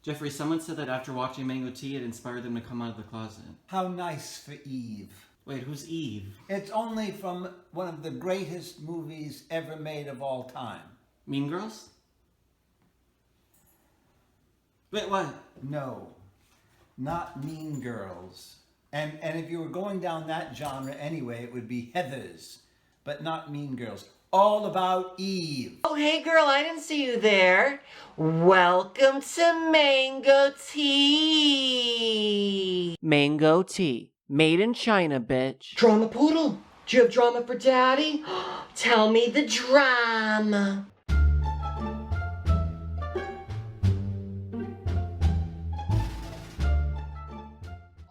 Jeffree, someone said that after watching Mango Tea, it inspired them to come out of the closet. How nice for Eve. Wait, who's Eve? It's only from one of the greatest movies ever made of all time. Mean Girls? Wait, what? No, not Mean Girls. And if you were going down that genre anyway, it would be Heathers, but not Mean Girls. All About Eve. Oh, hey girl, I didn't see you there. Welcome to Mango Tea. Mango tea. Made in China, bitch. Drama poodle. Do you have drama for daddy? Tell me the drama.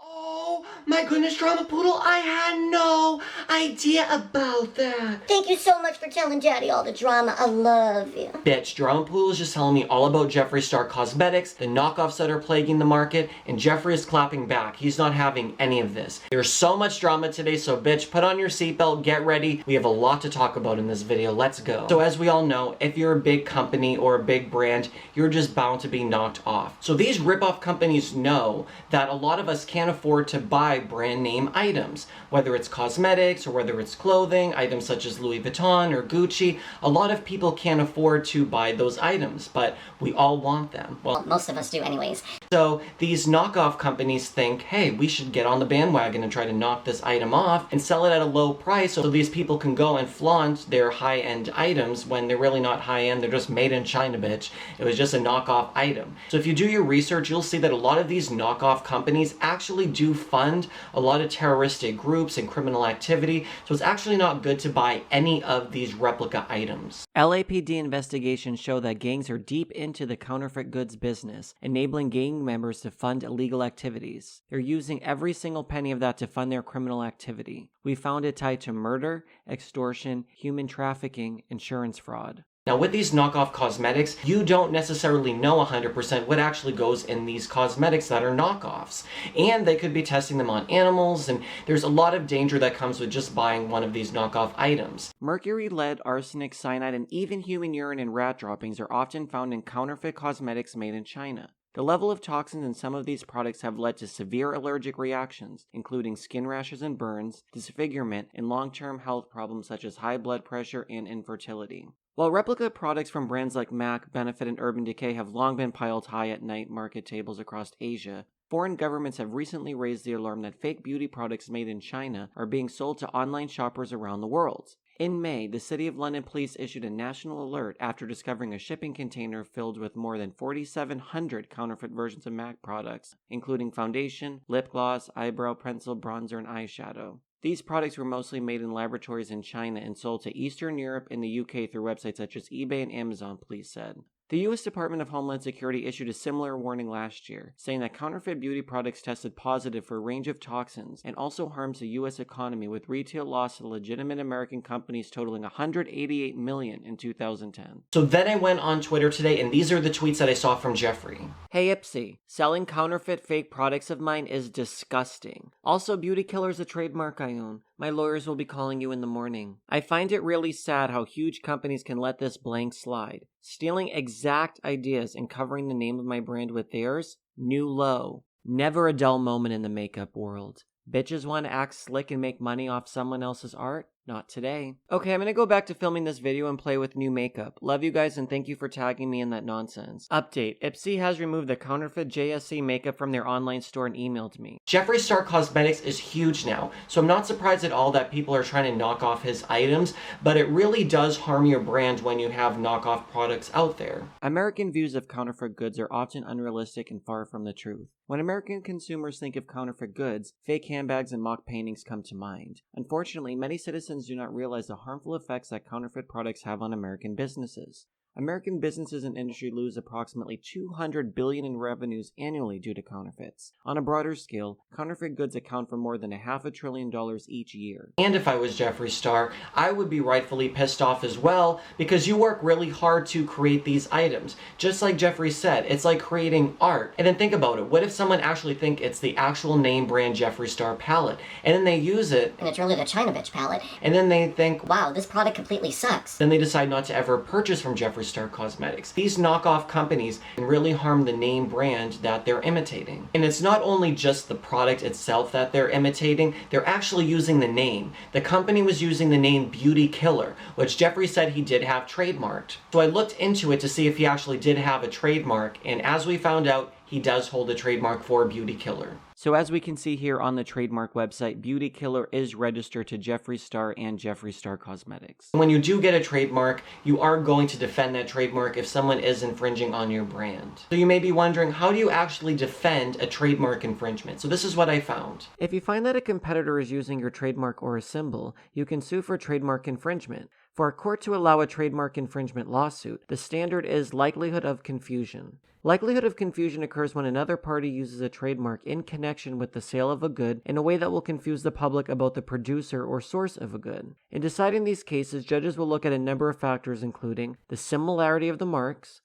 Oh my goodness, drama poodle, I had no idea about that. Thank you so much for telling Daddy all the drama. I love you. Bitch, drama poodle is just telling me all about Jeffree Star Cosmetics, the knockoffs that are plaguing the market, and Jeffree is clapping back. He's not having any of this. There's so much drama today, so bitch, put on your seatbelt, get ready. We have a lot to talk about in this video. Let's go. So as we all know, if you're a big company or a big brand, you're just bound to be knocked off. So these rip-off companies know that a lot of us can't afford to buy brand name items, whether it's cosmetics or whether it's clothing, items such as Louis Vuitton or Gucci. A lot of people can't afford to buy those items, but we all want them. Well, most of us do anyways. So these knockoff companies think, hey, we should get on the bandwagon and try to knock this item off and sell it at a low price so these people can go and flaunt their high-end items when they're really not high-end, they're just made in China, bitch. It was just a knockoff item. So if you do your research, you'll see that a lot of these knockoff companies actually do fund a lot of terroristic groups and criminal activity, so it's actually not good to buy any of these replica items. LAPD investigations show that gangs are deep into the counterfeit goods business, enabling gang members to fund illegal activities. They're using every single penny of that to fund their criminal activity. We found it tied to murder, extortion, human trafficking, insurance fraud. Now with these knockoff cosmetics, you don't necessarily know 100% what actually goes in these cosmetics that are knockoffs. And they could be testing them on animals, and there's a lot of danger that comes with just buying one of these knockoff items. Mercury, lead, arsenic, cyanide, and even human urine and rat droppings are often found in counterfeit cosmetics made in China. The level of toxins in some of these products have led to severe allergic reactions, including skin rashes and burns, disfigurement, and long-term health problems such as high blood pressure and infertility. While replica products from brands like MAC, Benefit, and Urban Decay have long been piled high at night market tables across Asia, foreign governments have recently raised the alarm that fake beauty products made in China are being sold to online shoppers around the world. In May, the City of London police issued a national alert after discovering a shipping container filled with more than 4,700 counterfeit versions of MAC products, including foundation, lip gloss, eyebrow pencil, bronzer, and eyeshadow. These products were mostly made in laboratories in China and sold to Eastern Europe and the UK through websites such as eBay and Amazon, police said. The U.S. Department of Homeland Security issued a similar warning last year, saying that counterfeit beauty products tested positive for a range of toxins and also harms the U.S. economy, with retail loss to legitimate American companies totaling $188 million in 2010. So then I went on Twitter today, and these are the tweets that I saw from Jeffree. Hey Ipsy, selling counterfeit fake products of mine is disgusting. Also, Beauty Killer is a trademark I own. My lawyers will be calling you in the morning. I find it really sad how huge companies can let this blank slide, stealing exact ideas and covering the name of my brand with theirs. New low. Never a dull moment in the makeup world. Bitches want to act slick and make money off someone else's art? Not today. Okay, I'm gonna go back to filming this video and play with new makeup. Love you guys and thank you for tagging me in that nonsense. Update, Ipsy has removed the counterfeit JSC makeup from their online store and emailed me. Jeffree Star Cosmetics is huge now, so I'm not surprised at all that people are trying to knock off his items, but it really does harm your brand when you have knockoff products out there. American views of counterfeit goods are often unrealistic and far from the truth. When American consumers think of counterfeit goods, fake handbags and mock paintings come to mind. Unfortunately, many citizens do not realize the harmful effects that counterfeit products have on American businesses. American businesses and industry lose approximately $200 billion in revenues annually due to counterfeits. On a broader scale, counterfeit goods account for more than $500 billion each year. And if I was Jeffree Star, I would be rightfully pissed off as well, because you work really hard to create these items. Just like Jeffree said, it's like creating art. And then think about it, what if someone actually think it's the actual name brand Jeffree Star palette, and then they use it, And it's really the China bitch palette. and then they think, Wow, this product completely sucks. then they decide not to ever purchase from Jeffree Star Cosmetics. These knockoff companies can really harm the name brand that they're imitating. And it's not only just the product itself that they're imitating, they're actually using the name. The company was using the name Beauty Killer, which Jeffree said he did have trademarked. So I looked into it to see if he actually did have a trademark, and as we found out, he does hold a trademark for Beauty Killer. So as we can see here on the Trademark website, Beauty Killer is registered to Jeffree Star and Jeffree Star Cosmetics. When you do get a trademark, you are going to defend that trademark if someone is infringing on your brand. So you may be wondering, how do you actually defend a trademark infringement? So this is what I found. If you find that a competitor is using your trademark or a symbol, you can sue for trademark infringement. For a court to allow a trademark infringement lawsuit, the standard is likelihood of confusion. Likelihood of confusion occurs when another party uses a trademark in connection with the sale of a good in a way that will confuse the public about the producer or source of a good. In deciding these cases, judges will look at a number of factors including the similarity of the marks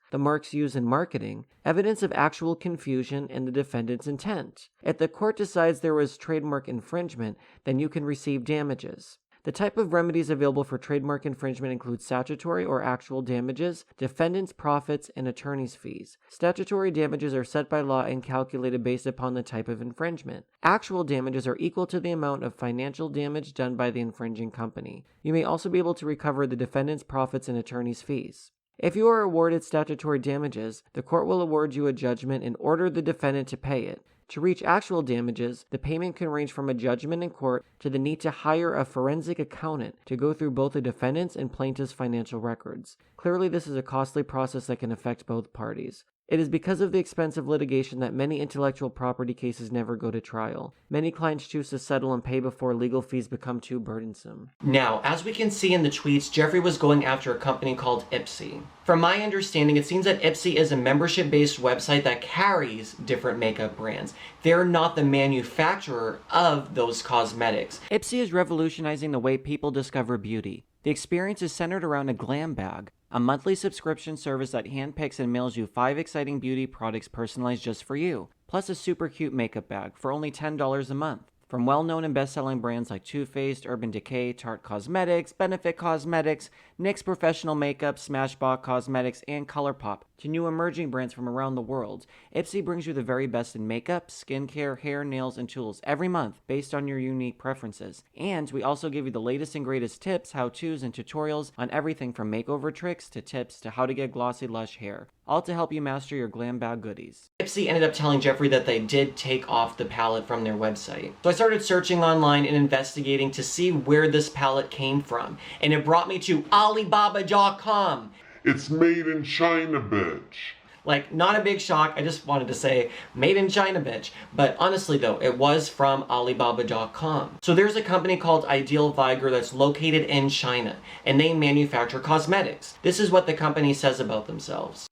used in marketing, evidence of actual confusion, and the defendant's intent. If the court decides there was trademark infringement, then you can receive damages. The type of remedies available for trademark infringement include statutory or actual damages, defendant's profits, and attorney's fees. Statutory damages are set by law and calculated based upon the type of infringement. Actual damages are equal to the amount of financial damage done by the infringing company. You may also be able to recover the defendant's profits and attorney's fees. If you are awarded statutory damages, the court will award you a judgment and order the defendant to pay it. To reach actual damages, the payment can range from a judgment in court to the need to hire a forensic accountant to go through both the defendant's and plaintiff's financial records. Clearly, this is a costly process that can affect both parties. It is because of the expensive litigation that many intellectual property cases never go to trial. Many clients choose to settle and pay before legal fees become too burdensome. Now, as we can see in the tweets, Jeffree was going after a company called Ipsy. From my understanding, it seems that Ipsy is a membership-based website that carries different makeup brands. They're not the manufacturer of those cosmetics. Ipsy is revolutionizing the way people discover beauty. The experience is centered around a glam bag, a monthly subscription service that handpicks and mails you 5 exciting beauty products personalized just for you, plus a super cute makeup bag for only $10 a month. From well-known and best-selling brands like Too Faced, Urban Decay, Tarte Cosmetics, Benefit Cosmetics, NYX Professional Makeup, Smashbox Cosmetics, and ColourPop, to new emerging brands from around the world, Ipsy brings you the very best in makeup, skincare, hair, nails, and tools every month based on your unique preferences. And we also give you the latest and greatest tips, how-tos, and tutorials on everything from makeover tricks to tips to how to get glossy, lush hair, all to help you master your glam bag goodies. Ipsy ended up telling Jeffree that they did take off the palette from their website. So I started searching online and investigating to see where this palette came from, and it brought me to Alibaba.com. It's made in China, bitch. Like, not a big shock, I just wanted to say, made in China, bitch. But honestly though, it was from Alibaba.com. So there's a company called Ideal Vigor that's located in China, and they manufacture cosmetics. This is what the company says about themselves.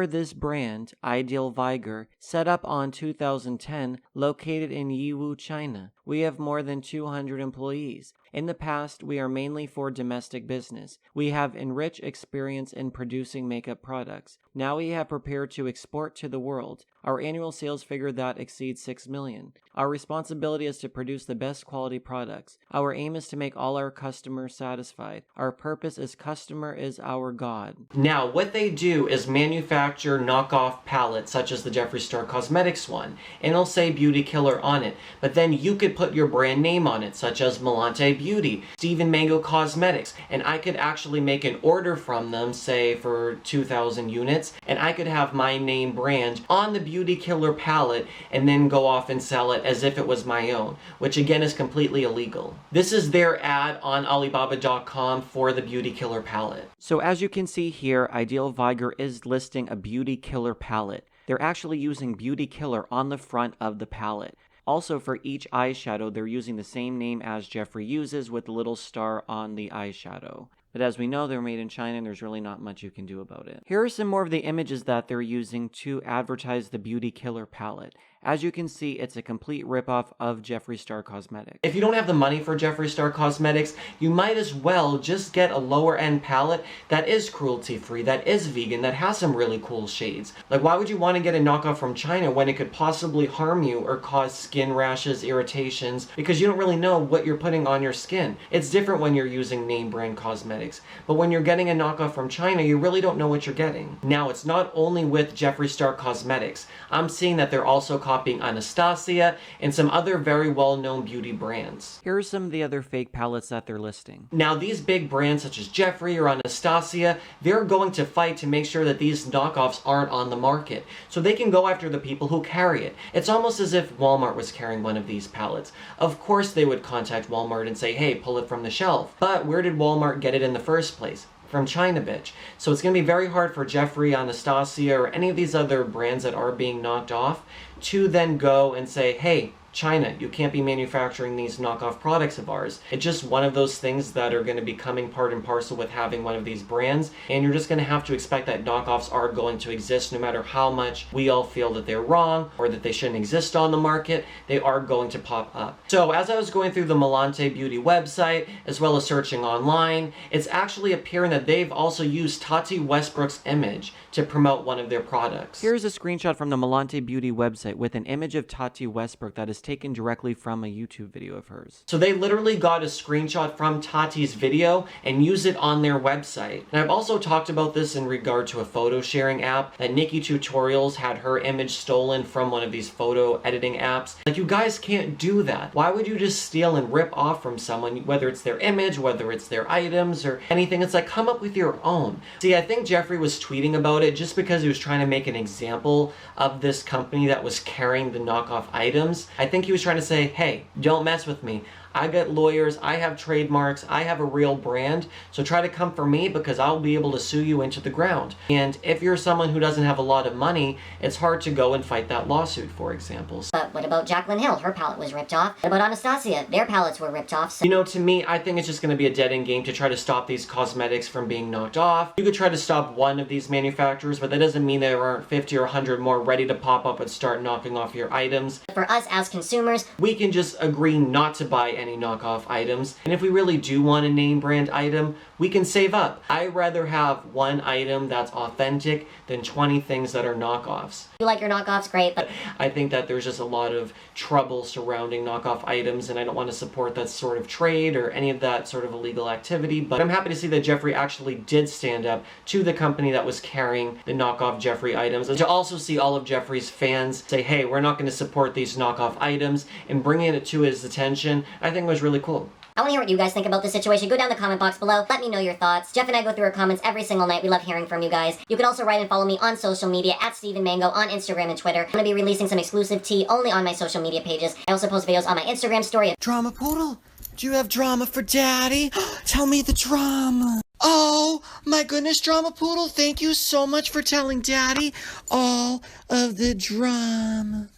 This brand, Ideal Vigor, set up on 2010, located in Yiwu, China. We have more than 200 employees. In the past, we are mainly for domestic business. We have enriched experience in producing makeup products. Now we have prepared to export to the world. Our annual sales figure that exceeds 6 million. Our responsibility is to produce the best quality products. Our aim is to make all our customers satisfied. Our purpose is customer is our God. Now, what they do is manufacture knockoff palettes, such as the Jeffree Star Cosmetics one, and it'll say Beauty Killer on it. But then you could put your brand name on it, such as Melante Beauty, Steven Mango Cosmetics, and I could actually make an order from them, say for 2,000 units, and I could have my name brand on the Beauty Killer palette and then go off and sell it as if it was my own, which again is completely illegal. This is their ad on Alibaba.com for the Beauty Killer palette. So as you can see here, Ideal Vigor is listing a Beauty Killer palette. They're actually using Beauty Killer on the front of the palette. Also, for each eyeshadow, they're using the same name as Jeffree uses with the little star on the eyeshadow. But as we know, they're made in China and there's really not much you can do about it. Here are some more of the images that they're using to advertise the Beauty Killer palette. As you can see, it's a complete ripoff of Jeffree Star Cosmetics. If you don't have the money for Jeffree Star Cosmetics, you might as well just get a lower end palette that is cruelty free, that is vegan, that has some really cool shades. Like, why would you want to get a knockoff from China when it could possibly harm you or cause skin rashes, irritations, because you don't really know what you're putting on your skin. It's different when you're using name brand cosmetics. cosmetics. But when you're getting a knockoff from China, you really don't know what you're getting. Now, it's not only with Jeffree Star Cosmetics. I'm seeing that they're also copying Anastasia and some other very well-known beauty brands. Here are some of the other fake palettes that they're listing. Now, these big brands such as Jeffree or Anastasia, they're going to fight to make sure that these knockoffs aren't on the market. So they can go after the people who carry it. It's almost as if Walmart was carrying one of these palettes. Of course they would contact Walmart and say, hey, pull it from the shelf. But where did Walmart get it in the first place? From China, bitch. So it's going to be very hard for Jeffree, Anastasia, or any of these other brands that are being knocked off to then go and say, hey, China, you can't be manufacturing these knockoff products of ours. It's just one of those things that are going to be coming part and parcel with having one of these brands, and you're just going to have to expect that knockoffs are going to exist no matter how much we all feel that they're wrong or that they shouldn't exist on the market. They are going to pop up. So as I was going through the Melante Beauty website, as well as searching online, it's actually appearing that they've also used Tati Westbrook's image to promote one of their products. Here's a screenshot from the Melante Beauty website with an image of Tati Westbrook that is taken directly from a YouTube video of hers. So they literally got a screenshot from Tati's video and used it on their website. And I've also talked about this in regard to a photo sharing app, that Nikki Tutorials had her image stolen from one of these photo editing apps. Like, you guys can't do that. Why would you just steal and rip off from someone, whether it's their image, whether it's their items or anything? It's like, come up with your own. See, I think Jeffree was tweeting about it just because he was trying to make an example of this company that was carrying the knockoff items. I think he was trying to say, hey, don't mess with me. I got lawyers, I have trademarks, I have a real brand, so try to come for me because I'll be able to sue you into the ground. And if you're someone who doesn't have a lot of money, it's hard to go and fight that lawsuit, for example. But what about Jaclyn Hill? Her palette was ripped off. What about Anastasia? Their palettes were ripped off. So you know, to me, I think it's just going to be a dead-end game to try to stop these cosmetics from being knocked off. You could try to stop one of these manufacturers, but that doesn't mean there aren't 50 or 100 more ready to pop up and start knocking off your items. for us as consumers, We can just agree not to buy any knockoff items, and if we really do want a name brand item, we can save up. I'd rather have one item that's authentic than 20 things that are knockoffs. you like your knockoffs, great, but I think that there's just a lot of trouble surrounding knockoff items, and I don't want to support that sort of trade or any of that sort of illegal activity. But I'm happy to see that Jeffree actually did stand up to the company that was carrying the knockoff Jeffree items, and to also see all of Jeffree's fans say, hey, we're not going to support these knockoff items, and bringing it to his attention, I think was really cool. I want to hear what you guys think about this situation. Go down in the comment box below. Let me know your thoughts. Jeff and I go through our comments every single night. We love hearing from you guys. You can also write and follow me on social media at stevenmango on Instagram and Twitter. I'm going to be releasing some exclusive tea only on my social media pages. I also post videos on my Instagram story. Drama Poodle, do you have drama for Daddy? Tell me the drama. Oh, my goodness, Drama Poodle, thank you so much for telling Daddy all of the drama.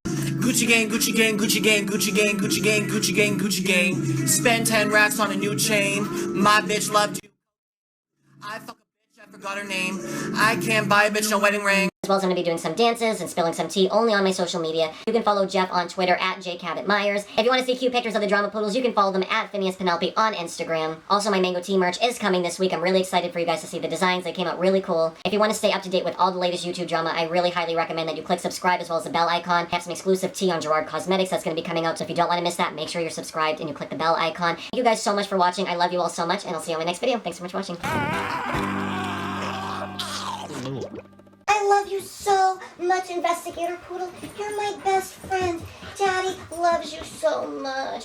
Gucci gang, Gucci gang, Gucci gang, Gucci gang, Gucci gang, Gucci gang, Gucci gang. Spend 10 racks on a new chain. My bitch loved you. I fuck a bitch, I forgot her name. I can't buy a bitch no wedding ring. As well as I'm going to be doing some dances and spilling some tea only on my social media. You can follow Jeff on Twitter at jcabotmyers. If you want to see cute pictures of the Drama Poodles, you can follow them at Phineas Penelope on Instagram. Also, my Mango Tea merch is coming this week. I'm really excited for you guys to see the designs. They came out really cool. If you want to stay up to date with all the latest YouTube drama, I really highly recommend that you click subscribe as well as the bell icon. I have some exclusive tea on Gerard Cosmetics that's going to be coming out, so if you don't want to miss that, make sure you're subscribed and you click the bell icon. Thank you guys so much for watching. I love you all so much, and I'll see you on my next video. Thanks so much for watching. I love you so much, Investigator Poodle. You're my best friend. Daddy loves you so much.